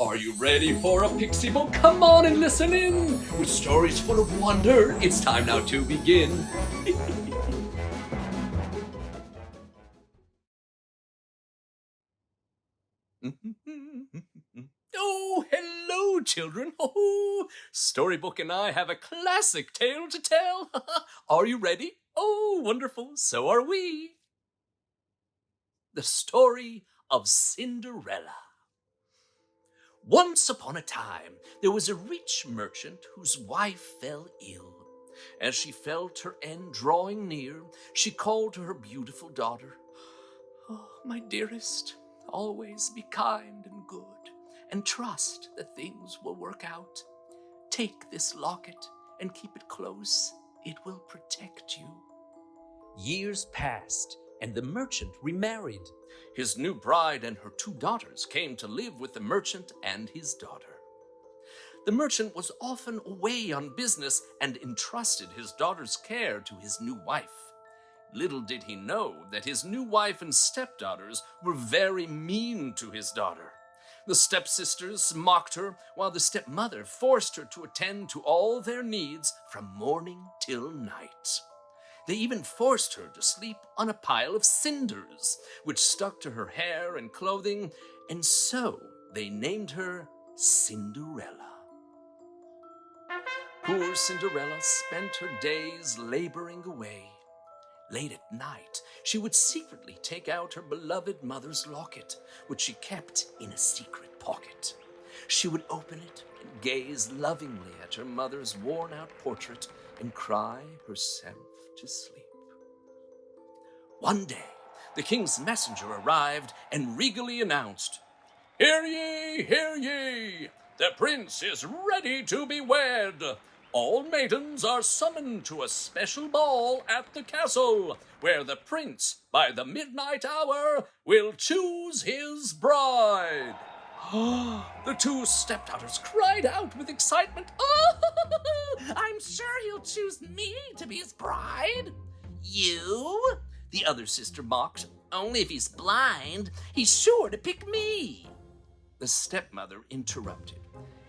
Are you ready for a pixie book? Come on and listen in! With stories full of wonder, it's time now to begin. Oh, hello, children. Oh, Storybook and I have a classic tale to tell. Are you ready? Oh, wonderful. So are we. The story of Cinderella. Once upon a time, there was a rich merchant whose wife fell ill. As she felt her end drawing near, she called to her beautiful daughter, "Oh, my dearest, always be kind and good, and trust that things will work out. Take this locket and keep it close. It will protect you." Years passed, and the merchant remarried. His new bride and her two daughters came to live with the merchant and his daughter. The merchant was often away on business and entrusted his daughter's care to his new wife. Little did he know that his new wife and stepdaughters were very mean to his daughter. The stepsisters mocked her, while the stepmother forced her to attend to all their needs from morning till night. They even forced her to sleep on a pile of cinders, which stuck to her hair and clothing, and so they named her Cinderella. Poor Cinderella spent her days laboring away. Late at night, she would secretly take out her beloved mother's locket, which she kept in a secret pocket. She would open it and gaze lovingly at her mother's worn-out portrait and cry herself to sleep. One day, the king's messenger arrived and regally announced, "Hear ye, hear ye! The prince is ready to be wed! All maidens are summoned to a special ball at the castle, where the prince, by the midnight hour, will choose his bride." The two stepdaughters cried out with excitement, "Oh, I'm sure he'll choose me to be his bride." "You?" the other sister mocked. "Only if he's blind, he's sure to pick me." The stepmother interrupted.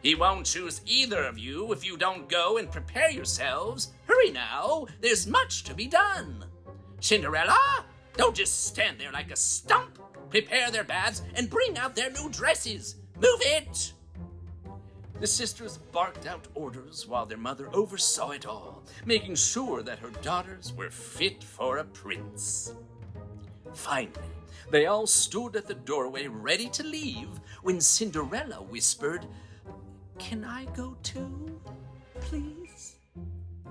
"He won't choose either of you if you don't go and prepare yourselves. Hurry now, there's much to be done. Cinderella, don't just stand there like a stump. Prepare their baths and bring out their new dresses. Move it!" The sisters barked out orders while their mother oversaw it all, making sure that her daughters were fit for a prince. Finally, they all stood at the doorway ready to leave when Cinderella whispered, "Can I go too, please?"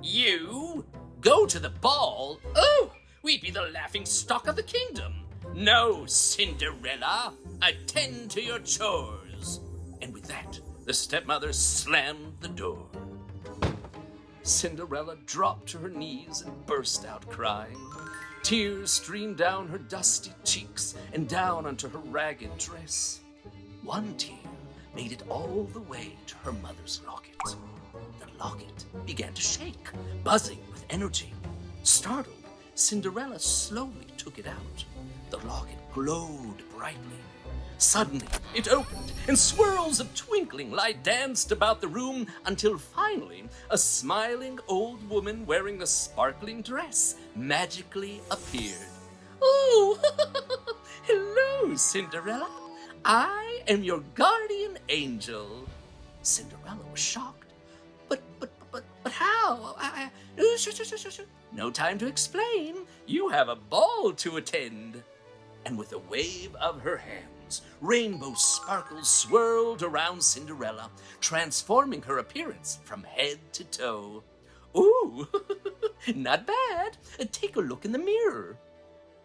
"You? Go to the ball? Oh, we'd be the laughing stock of the kingdom. No, Cinderella, attend to your chores." And with that, the stepmother slammed the door. Cinderella dropped to her knees and burst out crying. Tears streamed down her dusty cheeks and down onto her ragged dress. One tear made it all the way to her mother's locket. The locket began to shake, buzzing with energy. Startled, Cinderella slowly took it out. The locket glowed brightly. Suddenly, it opened, and swirls of twinkling light danced about the room until finally a smiling old woman wearing a sparkling dress magically appeared. "Oh, hello, Cinderella. I am your guardian angel." Cinderella was shocked. But how? No time to explain. You have a ball to attend." And with a wave of her hands, rainbow sparkles swirled around Cinderella, transforming her appearance from head to toe. "Ooh, not bad. Take a look in the mirror."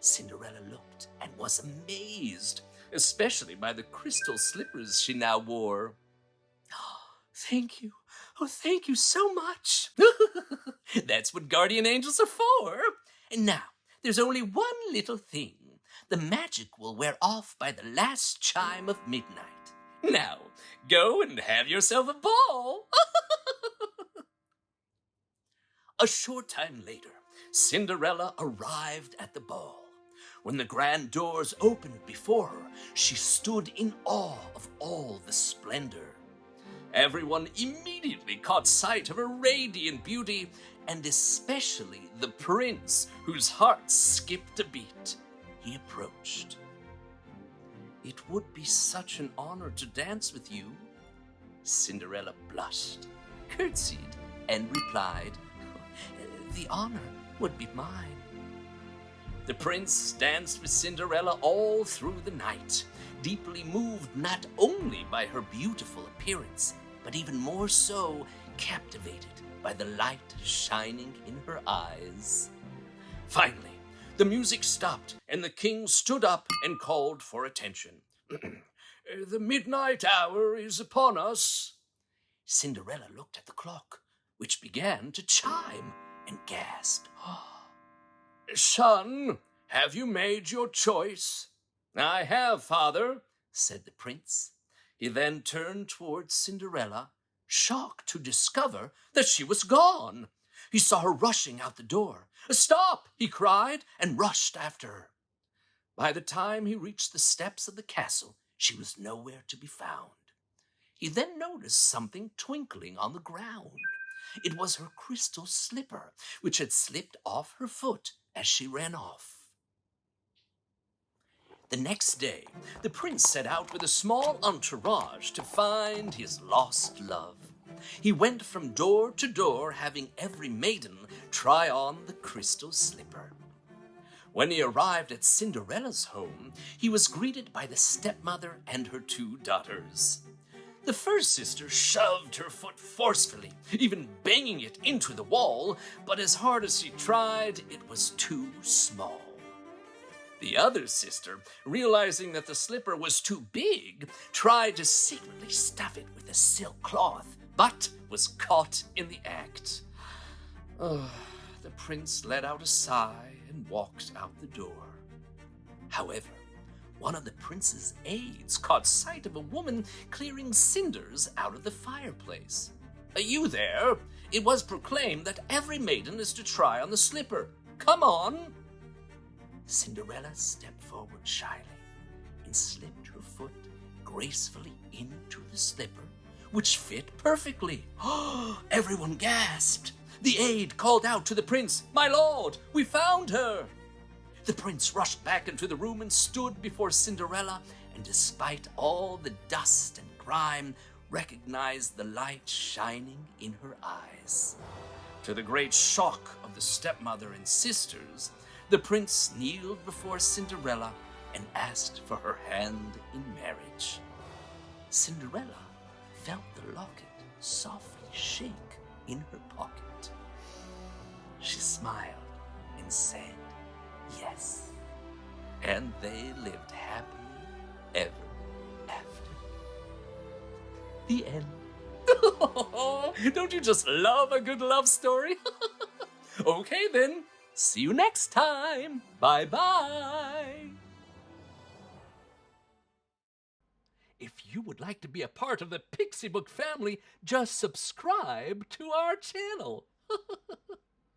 Cinderella looked and was amazed, especially by the crystal slippers she now wore. "Thank you. Oh, thank you so much." "That's what guardian angels are for. And now, there's only one little thing. The magic will wear off by the last chime of midnight. Now, go and have yourself a ball." A short time later, Cinderella arrived at the ball. When the grand doors opened before her, she stood in awe of all the splendor. Everyone immediately caught sight of her radiant beauty, and especially the prince, whose heart skipped a beat. He approached. "It would be such an honor to dance with you." Cinderella blushed, curtsied, and replied, "The honor would be mine." The prince danced with Cinderella all through the night, deeply moved not only by her beautiful appearance, but even more so captivated by the light shining in her eyes. Finally, the music stopped, and the king stood up and called for attention. "The midnight hour is upon us." Cinderella looked at the clock, which began to chime, and gasped, "Son, have you made your choice?" "I have, father," said the prince. He then turned towards Cinderella, shocked to discover that she was gone. He saw her rushing out the door. "Stop!" he cried, and rushed after her. By the time he reached the steps of the castle, she was nowhere to be found. He then noticed something twinkling on the ground. It was her crystal slipper, which had slipped off her foot as she ran off. The next day, the prince set out with a small entourage to find his lost love. He went from door to door, having every maiden try on the crystal slipper. When he arrived at Cinderella's home, he was greeted by the stepmother and her 2 daughters. The first sister shoved her foot forcefully, even banging it into the wall, but as hard as she tried, it was too small. The other sister, realizing that the slipper was too big, tried to secretly stuff it with a silk cloth, but was caught in the act. The prince let out a sigh and walked out the door. However, one of the prince's aides caught sight of a woman clearing cinders out of the fireplace. "You there? It was proclaimed that every maiden is to try on the slipper. Come on!" Cinderella stepped forward shyly and slipped her foot gracefully into the slipper, which fit perfectly. Everyone gasped. The aide called out to the prince, "My lord, we found her!" The prince rushed back into the room and stood before Cinderella, and despite all the dust and grime, recognized the light shining in her eyes. To the great shock of the stepmother and sisters, the prince kneeled before Cinderella and asked for her hand in marriage. Cinderella felt the locket softly shake in her pocket. She smiled and said, "Yes," and they lived happily ever after. The end. Don't you just love a good love story? Okay then, see you next time. Bye-bye. If you would like to be a part of the PixieBook family, just subscribe to our channel.